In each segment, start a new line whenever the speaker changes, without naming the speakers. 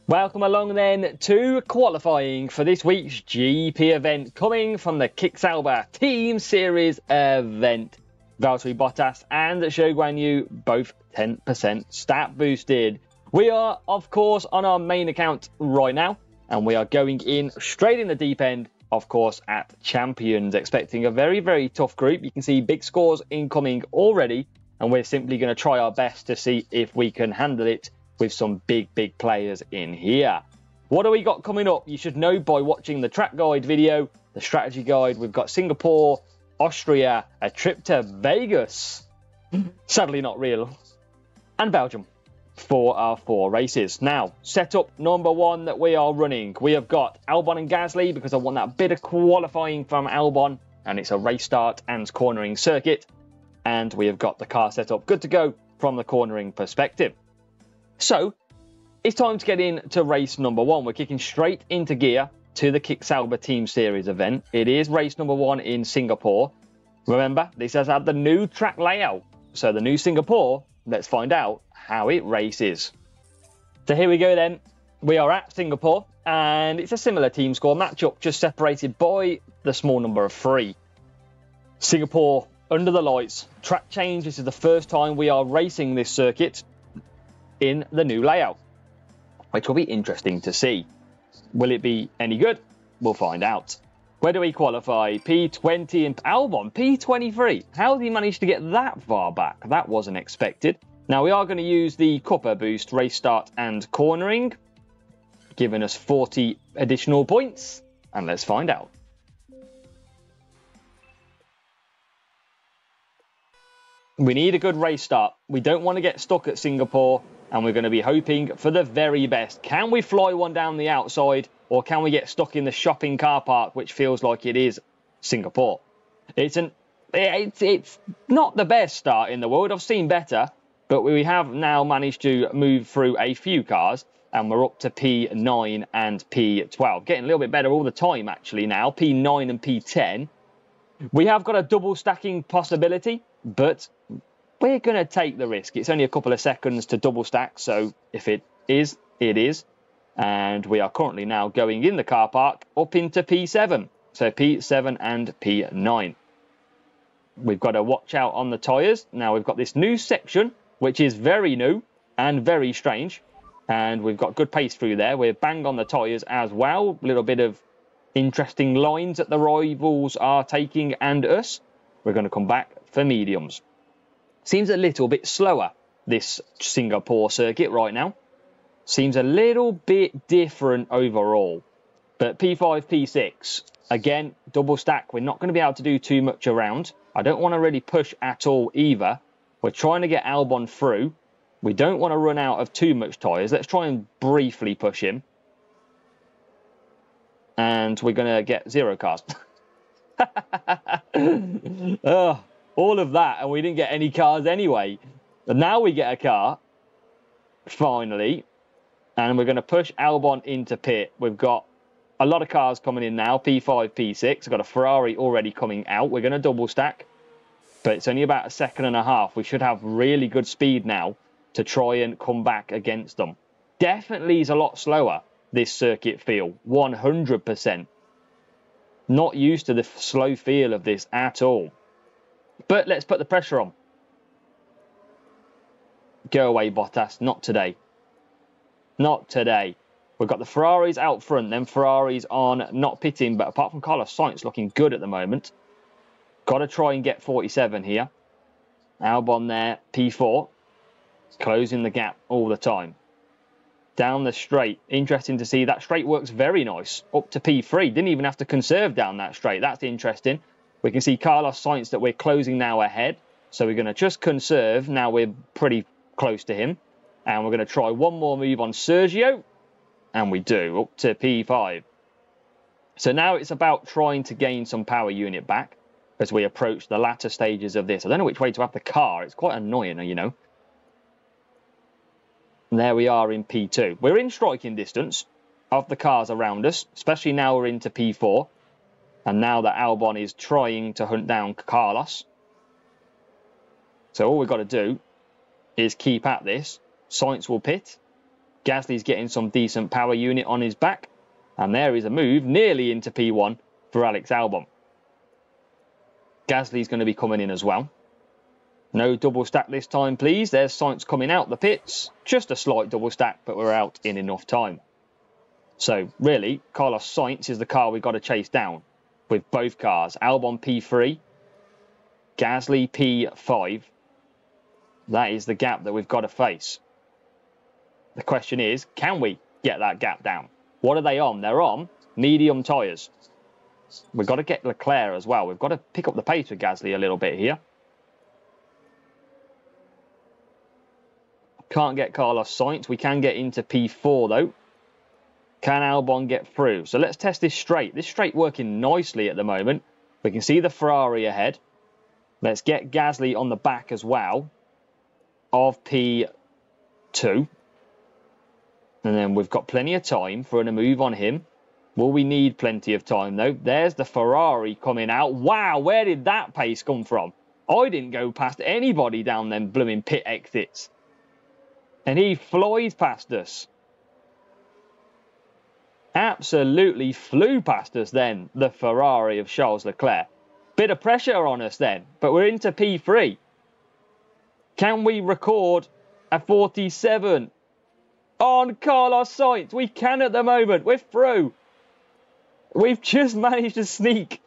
Welcome along then to qualifying for this week's GP event coming from the Kick Sauber Team Series event. Valtteri Bottas and Zhou Guanyu both 10% stat boosted. We are of course on our main account right now and we are going in straight in the deep end, of course, at Champions, expecting a very tough group. You can see big scores incoming already and we're simply going to try our best to see if we can handle it with some big players in here. What do we got coming up? You should know by watching the track guide video, the strategy guide. We've got Singapore, Austria, a trip to Vegas, sadly not real, and Belgium for our 4 races. Now, setup number 1 that we are running. We have got Albon and Gasly because I want that bit of qualifying from Albon, and it's a race start and cornering circuit. And we have got the car setup good to go from the cornering perspective. So, it's time to get into race number 1. We're kicking straight into gear to the Kick Sauber Team Series event. It is race number 1 in Singapore. Remember, this has had the new track layout. So the new Singapore, let's find out how it races. So here we go then. We are at Singapore and it's a similar team score matchup, just separated by the small number of 3. Singapore under the lights, track change. This is the first time we are racing this circuit in the new layout, which will be interesting to see. Will it be any good? We'll find out. Where do we qualify? P20 and Albon, P23. How has he managed to get that far back? That wasn't expected. Now we are going to use the Cuppa boost race start and cornering, giving us 40 additional points, and let's find out. We need a good race start. We don't want to get stuck at Singapore, and we're going to be hoping for the very best. Can we fly one down the outside, or can we get stuck in the shopping car park, which feels like it is Singapore? It's not the best start in the world. I've seen better, but we have now managed to move through a few cars, and we're up to P9 and P12. Getting a little bit better all the time, actually, now. P9 and P10. We have got a double stacking possibility, but we're going to take the risk. It's only a couple of seconds to double stack, so if it is, it is. And we are currently now going in the car park up into P7. So P7 and P9. We've got to watch out on the tyres. Now we've got this new section, which is very new and very strange. And we've got good pace through there. We're bang on the tyres as well. A little bit of interesting lines that the rivals are taking and us. We're going to come back for mediums. Seems a little bit slower, this Singapore circuit right now. Seems a little bit different overall. But P5, P6, again, double stack. We're not going to be able to do too much around. I don't want to really push at all either. We're trying to get Albon through. We don't want to run out of too much tyres. Let's try and briefly push him. And we're going to get 0 cars. Oh. All of that, and we didn't get any cars anyway. But now we get a car, finally, and we're going to push Albon into pit. We've got a lot of cars coming in now, P5, P6. We've got a Ferrari already coming out. We're going to double stack, but it's only about a second and a half. We should have really good speed now to try and come back against them. Definitely is a lot slower, this circuit feel, 100%. Not used to the slow feel of this at all. But let's put the pressure on. Go away, Bottas. Not today. Not today. We've got the Ferraris out front. Then Ferraris on not pitting. But apart from Carlos Sainz looking good at the moment. Got to try and get 47 here. Albon there. P4. Closing the gap all the time. Down the straight. Interesting to see. That straight works very nice. Up to P3. Didn't even have to conserve down that straight. That's interesting. We can see Carlos Sainz that we're closing now ahead. So we're going to just conserve. Now we're pretty close to him. And we're going to try one more move on Sergio. And we do. Up to P5. So now it's about trying to gain some power unit back as we approach the latter stages of this. I don't know which way to have the car. It's quite annoying, you know. And there we are in P2. We're in striking distance of the cars around us. Especially now we're into P4. And now that Albon is trying to hunt down Carlos. So all we've got to do is keep at this. Sainz will pit. Gasly's getting some decent power unit on his back. And there is a move nearly into P1 for Alex Albon. Gasly's going to be coming in as well. No double stack this time, please. There's Sainz coming out the pits. Just a slight double stack, but we're out in enough time. So, really, Carlos Sainz is the car we've got to chase down with both cars. Albon P3, Gasly P5. That is the gap that we've got to face. The question is, can we get that gap down? What are they on? They're on medium tyres. We've got to get Leclerc as well. We've got to pick up the pace with Gasly a little bit here. Can't get Carlos Sainz. We can get into P4 though. Can Albon get through? So let's test this straight. This straight working nicely at the moment. We can see the Ferrari ahead. Let's get Gasly on the back as well of P2. And then we've got plenty of time for a move on him. Will we need plenty of time though? There's the Ferrari coming out. Wow, where did that pace come from? I didn't go past anybody down them blooming pit exits. And he flies past us. Absolutely flew past us then, the Ferrari of Charles Leclerc. Bit of pressure on us then, but we're into P3. Can we record a 47 on Carlos Sainz? We can at the moment. We're through. We've just managed to sneak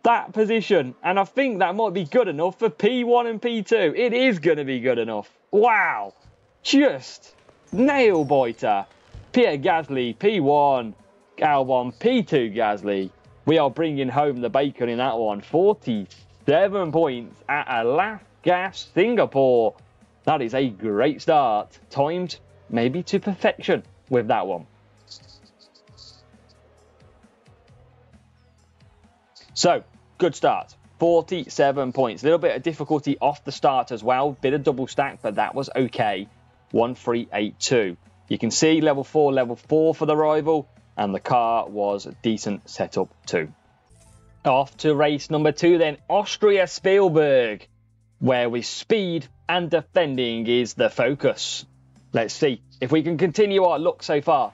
that position, and I think that might be good enough for P1 and P2. It is going to be good enough. Wow. Just nail biter. Pierre Gasly, P1, Albon, P2 Gasly. We are bringing home the bacon in that one. 47 points at a last gas Singapore. That is a great start. Timed maybe to perfection with that one. So, good start. 47 points. A little bit of difficulty off the start as well. Bit of double stack, but that was okay. 1382. You can see level 4 for the rival, and the car was a decent setup too. Off to race number 2 then, Austria Spielberg, where with speed and defending is the focus. Let's see if we can continue our luck so far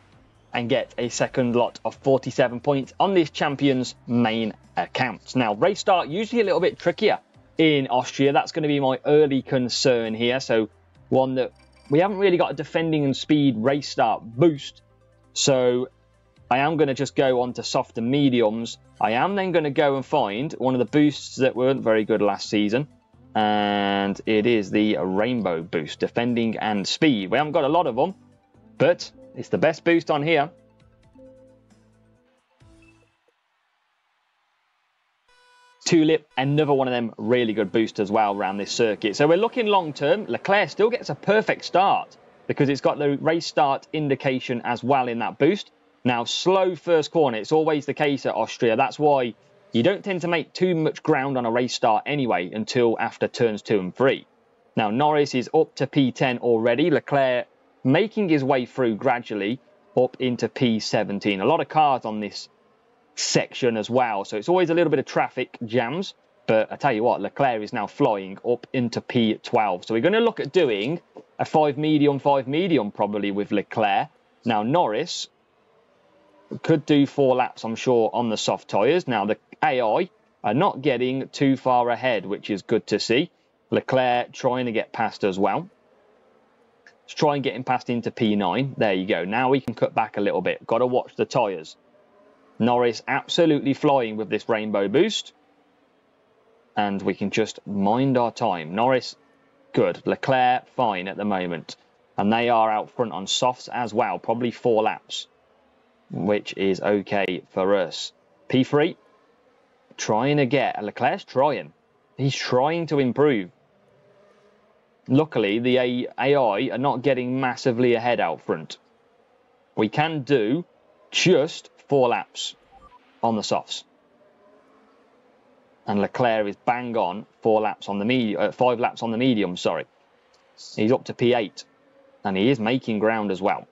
and get a second lot of 47 points on this champion's main account. Now, race start usually a little bit trickier in Austria. That's going to be my early concern here. So one that we haven't really got a defending and speed race start boost. So I am going to just go on to soft and mediums. I am then going to go and find one of the boosts that weren't very good last season. And it is the rainbow boost, defending and speed. We haven't got a lot of them, but it's the best boost on here. Tulip, another one of them really good boosts as well around this circuit. So we're looking long term. Leclerc still gets a perfect start because it's got the race start indication as well in that boost. Now, slow first corner. It's always the case at Austria. That's why you don't tend to make too much ground on a race start anyway until after turns 2 and 3. Now, Norris is up to P10 already. Leclerc making his way through gradually up into P17. A lot of cars on this section as well, so it's always a little bit of traffic jams, but I tell you what, Leclerc is now flying up into P12. So we're going to look at doing a 5 medium probably with Leclerc. Now Norris could do 4 laps, I'm sure, on the soft tyres. Now the AI are not getting too far ahead, which is good to see. Leclerc trying to get past as well. Let's try and get him past into P9. There you go. Now we can cut back a little bit. Got to watch the tyres. Norris absolutely flying with this rainbow boost. And we can just mind our time. Norris, good. Leclerc, fine at the moment. And they are out front on softs as well. Probably 4 laps, which is okay for us. P3, trying to get... Leclerc's trying. He's trying to improve. Luckily, the AI are not getting massively ahead out front. We can do just 4 laps on the softs. And Leclerc is bang on 4 laps on the medium, 5 laps on the medium, sorry. He's up to P8. And he is making ground as well.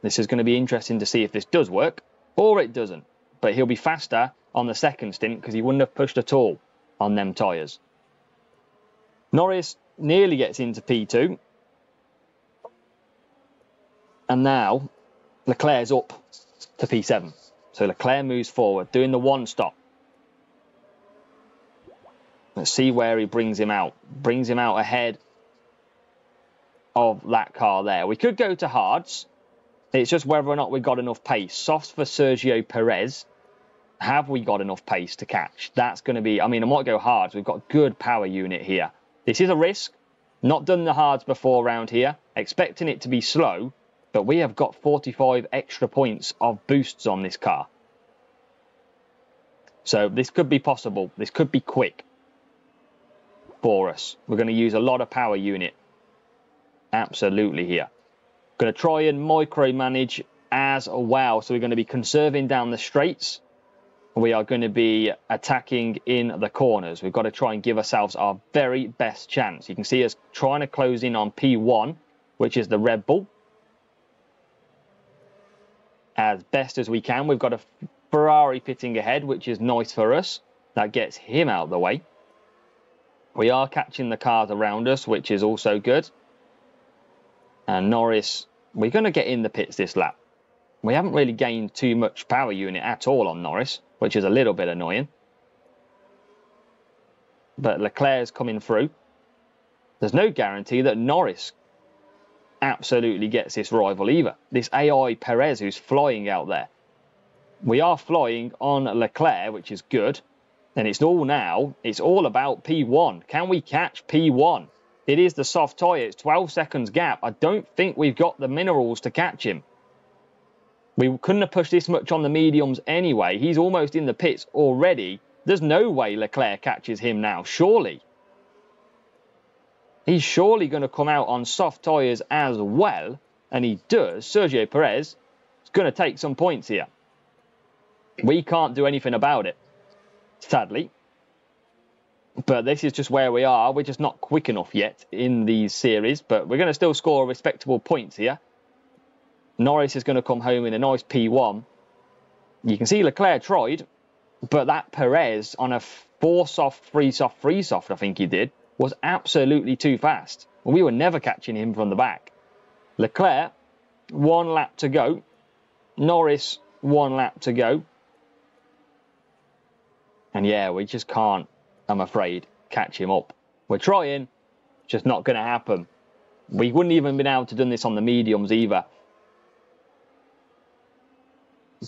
This is going to be interesting to see if this does work or it doesn't. But he'll be faster on the second stint because he wouldn't have pushed at all on them tyres. Norris nearly gets into P2. And now Leclerc's up to P7. So Leclerc moves forward, doing the one stop. Let's see where he brings him out. Brings him out ahead of that car there. We could go to hards. It's just whether or not we've got enough pace. Softs for Sergio Perez. Have we got enough pace to catch? That's going to be... I mean, I might go hards. We've got good power unit here. This is a risk. Not done the hards before around here. Expecting it to be slow. But we have got 45 extra points of boosts on this car. So this could be possible. This could be quick for us. We're going to use a lot of power unit. Absolutely here. Going to try and micromanage as well. So we're going to be conserving down the straights. We are going to be attacking in the corners. We've got to try and give ourselves our very best chance. You can see us trying to close in on P1, which is the Red Bull, as best as we can. We've got a Ferrari pitting ahead, which is nice for us. That gets him out of the way. We are catching the cars around us, which is also good. And Norris, we're going to get in the pits this lap. We haven't really gained too much power unit at all on Norris, which is a little bit annoying. But Leclerc's coming through. There's no guarantee that Norris absolutely gets this rival either. This AI Perez who's flying out there. We are flying on Leclerc, which is good. And it's all now, it's all about P1. Can we catch P1? It is the soft tyre. It's 12 seconds gap. I don't think we've got the minerals to catch him. We couldn't have pushed this much on the mediums anyway. He's almost in the pits already. There's no way Leclerc catches him now, surely. He's surely going to come out on soft tyres as well. And he does. Sergio Perez is going to take some points here. We can't do anything about it, sadly. But this is just where we are. We're just not quick enough yet in these series. But we're going to still score respectable points here. Norris is going to come home in a nice P1. You can see Leclerc tried. But that Perez on a 4 soft, 3 soft, 3 soft, I think he did, was absolutely too fast. We were never catching him from the back. Leclerc, 1 lap to go. Norris, 1 lap to go. And yeah, we just can't, I'm afraid, catch him up. We're trying, just not going to happen. We wouldn't even been able to do this on the mediums either.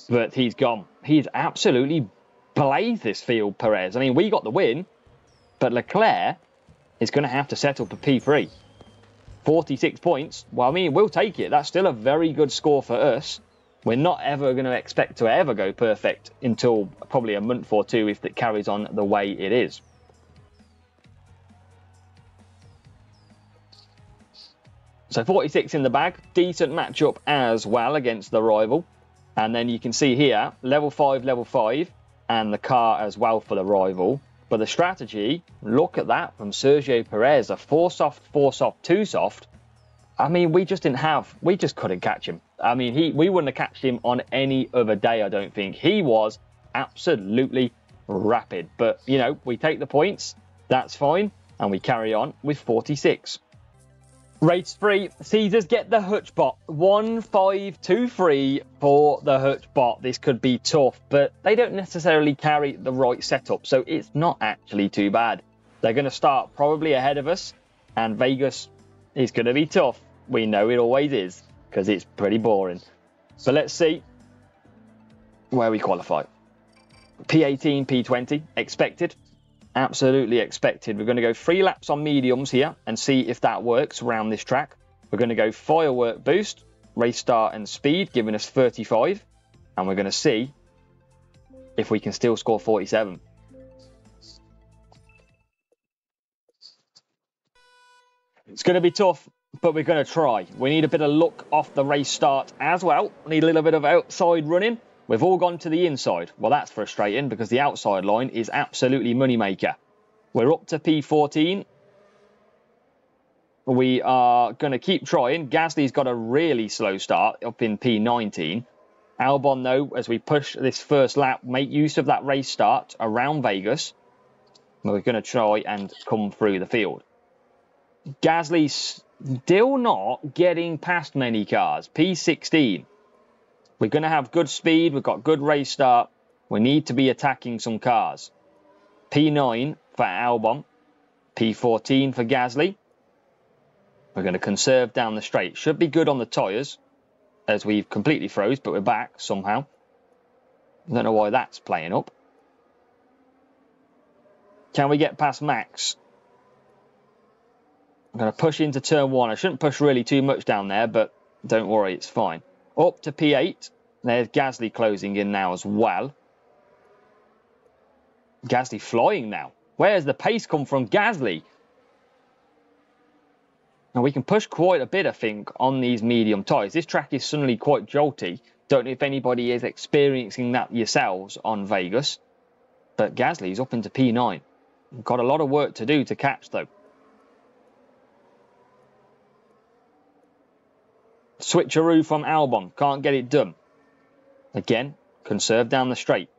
But he's gone. He's absolutely blazed this field, Perez. I mean, we got the win, but Leclerc is going to have to settle for P3. 46 points. Well, I mean, we'll take it. That's still a very good score for us. We're not ever going to expect to ever go perfect until probably a month or two if it carries on the way it is. So 46 in the bag. Decent matchup as well against the rival. And then you can see here, level 5, and the car as well for the rival. But the strategy, look at that from Sergio Perez. A 4 soft, 2 soft. I mean, we just couldn't catch him. I mean, we wouldn't have catched him on any other day, I don't think. He was absolutely rapid. But, you know, we take the points. That's fine. And we carry on with 46. Race 3, Caesars get the Hutch bot. 1-5-2-3 for the Hutch bot. This could be tough, but they don't necessarily carry the right setup, so it's not actually too bad. They're going to start probably ahead of us, and Vegas is going to be tough. We know it always is, because it's pretty boring. So let's see where we qualify. P18, P20, expected. Absolutely expected. We're going to go 3 laps on mediums here and see if that works around this track. We're going to go firework boost, race start and speed, giving us 35. And we're going to see if we can still score 47. It's going to be tough, but we're going to try. We need a bit of luck off the race start as well. We need a little bit of outside running. We've all gone to the inside. Well, that's frustrating because the outside line is absolutely moneymaker. We're up to P14. We are going to keep trying. Gasly's got a really slow start up in P19. Albon, though, as we push this first lap, make use of that race start around Vegas. We're going to try and come through the field. Gasly's Still not getting past many cars. P16. We're going to have good speed. We've got good race start. We need to be attacking some cars. P9 for Albon. P14 for Gasly. We're going to conserve down the straight. Should be good on the tyres, as we've completely froze, but we're back somehow. I don't know why that's playing up. Can we get past Max? I'm going to push into turn 1. I shouldn't push really too much down there, but don't worry, it's fine. Up to P8. There's Gasly closing in now as well. Gasly flying now. Where's the pace come from Gasly? Now we can push quite a bit, I think, on these medium tyres. This track is suddenly quite jolty. Don't know if anybody is experiencing that yourselves on Vegas. But Gasly's up into P9. Got a lot of work to do to catch, though. Switcheroo from Albon. Can't get it done. Again, conserve down the straight.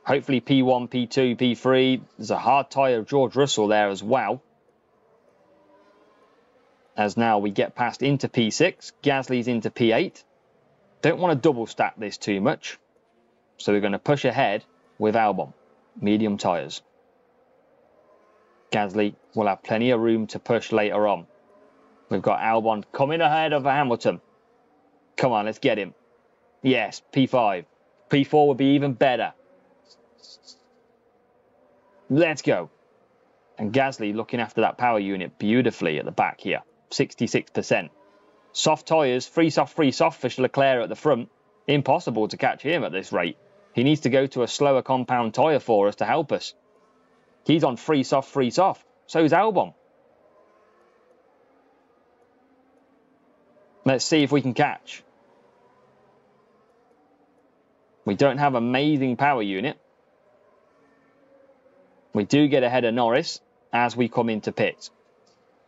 Hopefully P1, P2, P3. There's a hard tyre of George Russell there as well. As now we get past into P6. Gasly's into P8. Don't want to double stack this too much. So we're going to push ahead with Albon. Medium tyres. Gasly will have plenty of room to push later on. We've got Albon coming ahead of Hamilton. Come on, let's get him. Yes, P5. P4 would be even better. Let's go. And Gasly looking after that power unit beautifully at the back here. 66%. Soft tyres, free soft for Leclerc at the front. Impossible to catch him at this rate. He needs to go to a slower compound tyre for us to help us. He's on free soft. So is Albon. Let's see if we can catch. We don't have amazing power unit. We do get ahead of Norris as we come into pit.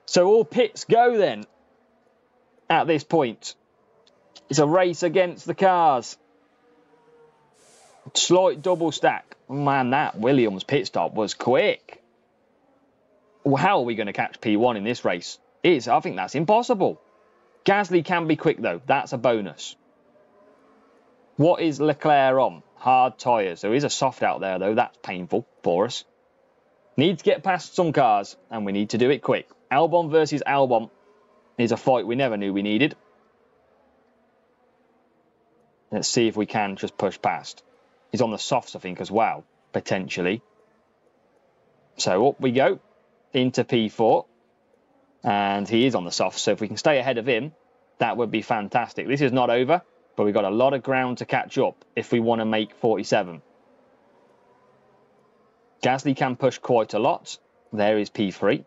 So all pits go then at this point. It's a race against the cars. Slight double stack. Man, that Williams pit stop was quick. How are we going to catch P1 in this race? I think that's impossible. Gasly can be quick though. That's a bonus. What is Leclerc on? Hard tyres. There is a soft out there though. That's painful for us. Need to get past some cars and we need to do it quick. Albon versus Albon is a fight we never knew we needed. Let's see if we can just push past. He's on the softs, I think, as well, potentially. So up we go into P4. And he is on the softs, so if we can stay ahead of him, that would be fantastic. This is not over, but we've got a lot of ground to catch up if we want to make 47. Gasly can push quite a lot. There is P3.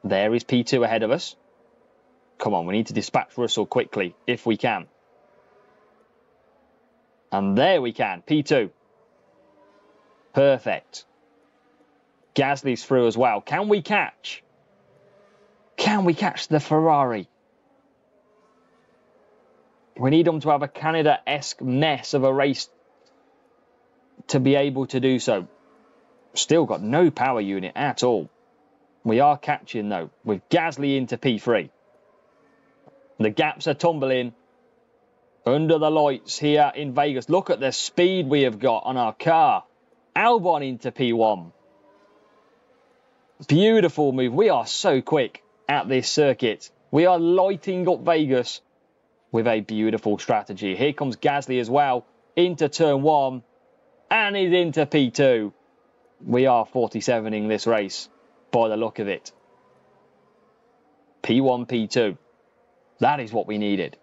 There is P2 ahead of us. Come on, we need to dispatch Russell quickly, if we can. And there we can, P2. Perfect. Gasly's through as well. Can we catch? Can we catch the Ferrari? We need them to have a Canada-esque mess of a race to be able to do so. Still got no power unit at all. We are catching though, with Gasly into P3. The gaps are tumbling under the lights here in Vegas. Look at the speed we have got on our car. Albon into P1. Beautiful move. We are so quick at this circuit. We are lighting up Vegas with a beautiful strategy. Here comes Gasly as well into turn 1 and he's into P2. We are 47ing this race by the look of it. P1, P2. That is what we needed.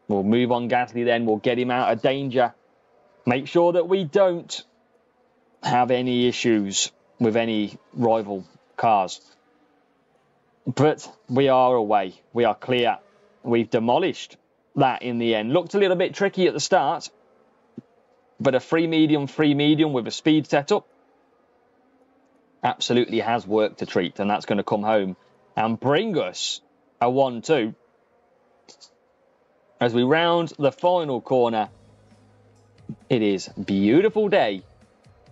We'll move on Gasly then. We'll get him out of danger. Make sure that we don't have any issues with any rival cars. But we are away. We are clear. We've demolished that in the end. Looked a little bit tricky at the start. But a free medium with a speed setup absolutely has worked a treat. And that's going to come home and bring us a 1-2. As we round the final corner, it is a beautiful day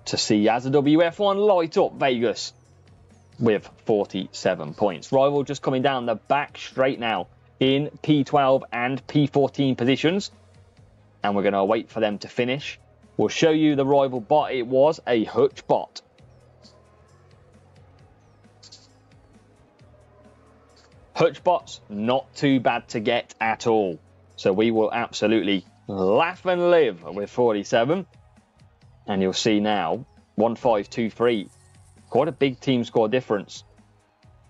to see as a WF1 light up Vegas. with 47 points. Rival just coming down the back straight now in P12 and P14 positions. And we're going to wait for them to finish. We'll show you the rival bot. It was a Hutch bot. Hutch bots, not too bad to get at all. So we will absolutely laugh and live with 47. And you'll see now, 1-5-2-3. Quite a big team score difference.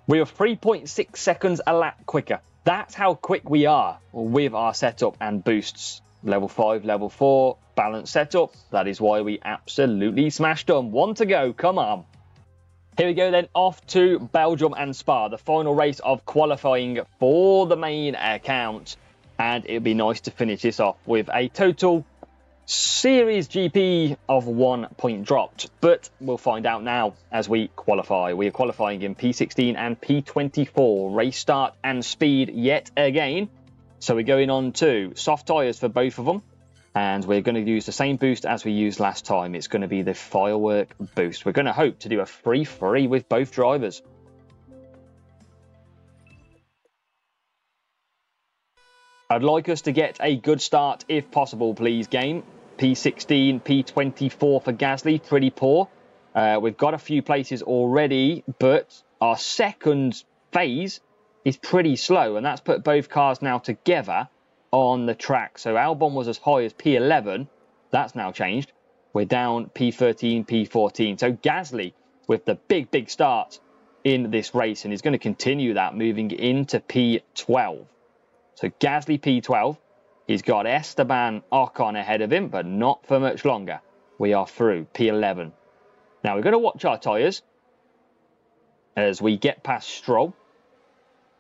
We are 3.6 seconds a lap quicker. That's how quick we are with our setup and boosts. Level 5, level 4, balanced setup. That is why we absolutely smashed them. 1 to go, come on. Here we go then, off to Belgium and Spa, the final race of qualifying for the main account. And it'd be nice to finish this off with a total Series GP of 1 point dropped. But we'll find out now as we qualify. We are qualifying in P16 and P24. Race start and speed yet again. So we're going on to soft tyres for both of them. And we're going to use the same boost as we used last time. It's going to be the firework boost. We're going to hope to do a 3-3 with both drivers. I'd like us to get a good start if possible, please, game. P16, P24 for Gasly, pretty poor. We've got a few places already, but our second phase is pretty slow. And that's put both cars now together on the track. So Albon was as high as P11. That's now changed. We're down P13, P14. So Gasly with the big start in this race, and he's going to continue that moving into P12. So Gasly P12. He's got Esteban Ocon ahead of him, but not for much longer. We are through P11. Now we're going to watch our tyres as we get past Stroll,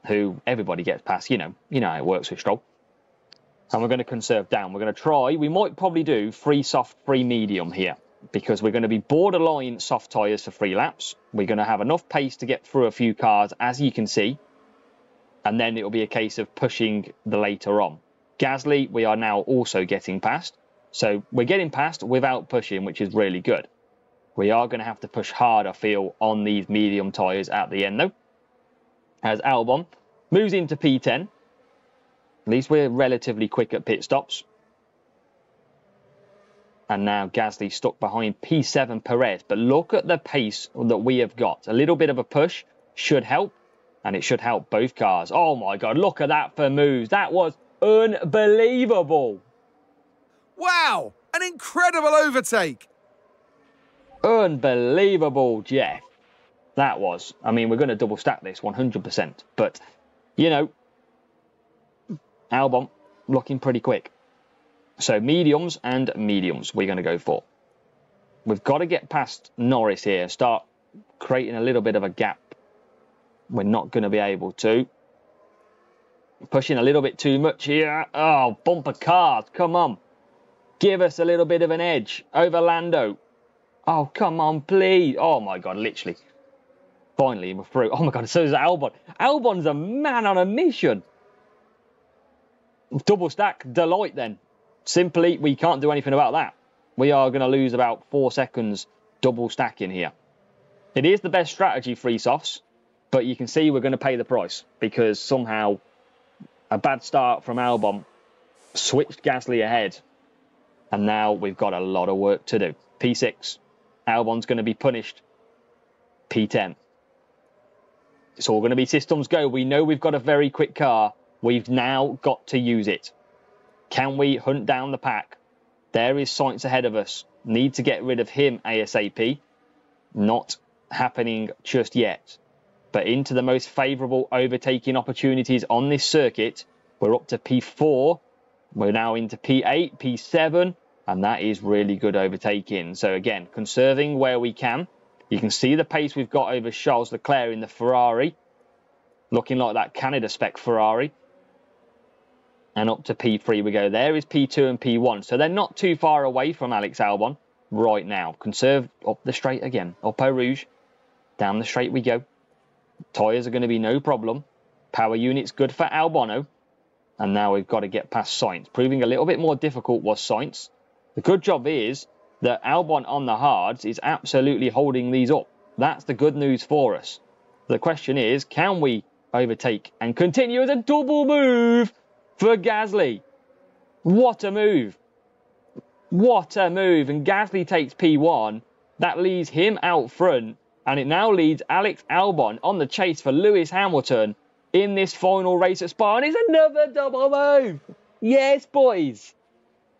who everybody gets past. You know how it works with Stroll. And we're going to conserve down. We're going to try. We might probably do 3 soft, 3 medium here, because we're going to be borderline soft tyres for 3 laps. We're going to have enough pace to get through a few cars, as you can see. And then it'll be a case of pushing the later on. Gasly, we are now also getting past. So we're getting past without pushing, which is really good. We are going to have to push hard, I feel, on these medium tyres at the end, though. As Albon moves into P10. At least we're relatively quick at pit stops. And now Gasly stuck behind P7 Perez. But look at the pace that we have got. A little bit of a push should help. And it should help both cars. Oh my God, look at that for moves. That was unbelievable.
Wow, an incredible overtake.
Unbelievable, Jeff. That was. I mean, we're going to double stack this 100%. But, you know, Albon looking pretty quick. So mediums and mediums we're going to go for. We've got to get past Norris here. Start creating a little bit of a gap. We're not going to be able to. Pushing a little bit too much here. Oh, bumper cars. Come on. Give us a little bit of an edge over Lando. Oh, come on, please. Oh, my God, literally. Finally, we're through. Oh, my God, so is Albon. Albon's a man on a mission. Double stack delight then. Simply, we can't do anything about that. We are going to lose about 4 seconds double stacking here. It is the best strategy, free softs, but you can see we're going to pay the price because somehow a bad start from Albon switched Gasly ahead, and now we've got a lot of work to do. P6, Albon's going to be punished. P10. It's all going to be systems go. We know we've got a very quick car. We've now got to use it. Can we hunt down the pack? There is Sainz ahead of us. Need to get rid of him ASAP. Not happening just yet. But into the most favourable overtaking opportunities on this circuit. We're up to P4. We're now into P8, P7. And that is really good overtaking. So again, conserving where we can. You can see the pace we've got over Charles Leclerc in the Ferrari. Looking like that Canada spec Ferrari. And up to P3 we go. There is P2 and P1. So they're not too far away from Alex Albon right now. Conserve up the straight again. Up Eau Rouge. Down the straight we go. Tyres are going to be no problem. Power unit's good for Albon. And now we've got to get past Sainz. Proving a little bit more difficult was Sainz. The good job is that Albon on the hards is absolutely holding these up. That's the good news for us. The question is, can we overtake and continue as a double move for Gasly? What a move. What a move. And Gasly takes P1. That leaves him out front. And it now leads Alex Albon on the chase for Lewis Hamilton in this final race at Spa. And it's another double move. Yes, boys.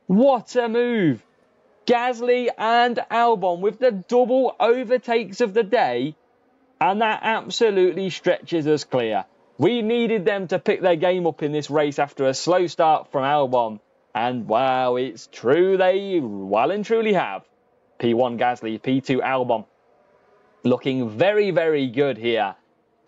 What a move. Gasly and Albon with the double overtakes of the day. And that absolutely stretches us clear. We needed them to pick their game up in this race after a slow start from Albon. And wow, it's true, they well and truly have. P1 Gasly, P2 Albon. Looking very, very good here.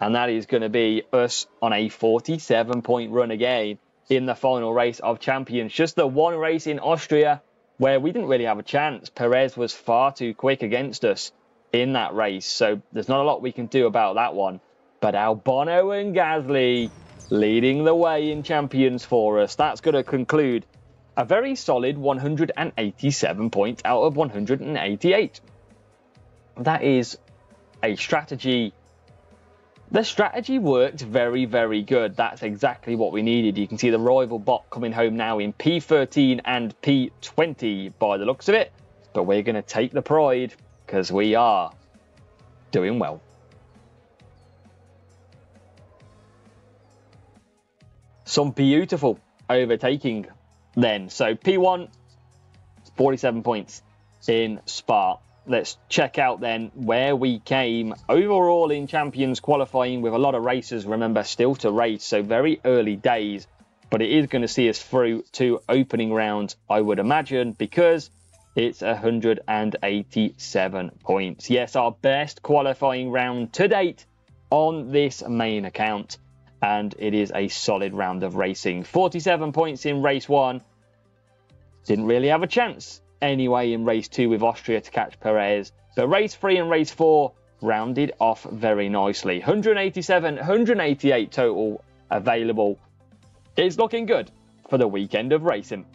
And that is going to be us on a 47-point run again in the final race of champions. Just the one race in Austria where we didn't really have a chance. Perez was far too quick against us in that race. So there's not a lot we can do about that one. But Albon and Gasly leading the way in champions for us. That's going to conclude a very solid 187 points out of 188. That is a strategy. The strategy worked very, very good. That's exactly what we needed. You can see the rival bot coming home now in P13 and P20 by the looks of it. But we're going to take the pride because we are doing well. Some beautiful overtaking then. So P1, 47 points in Spa. Let's check out then where we came overall in champions qualifying with a lot of races, remember, still to race. So very early days, but it is going to see us through to opening rounds, I would imagine, because it's 187 points. Yes, our best qualifying round to date on this main account. And it is a solid round of racing. 47 points in race 1. Didn't really have a chance anyway in race 2 with Austria to catch Perez. But race 3 and race 4 rounded off very nicely. 187, 188 total available. It's looking good for the weekend of racing.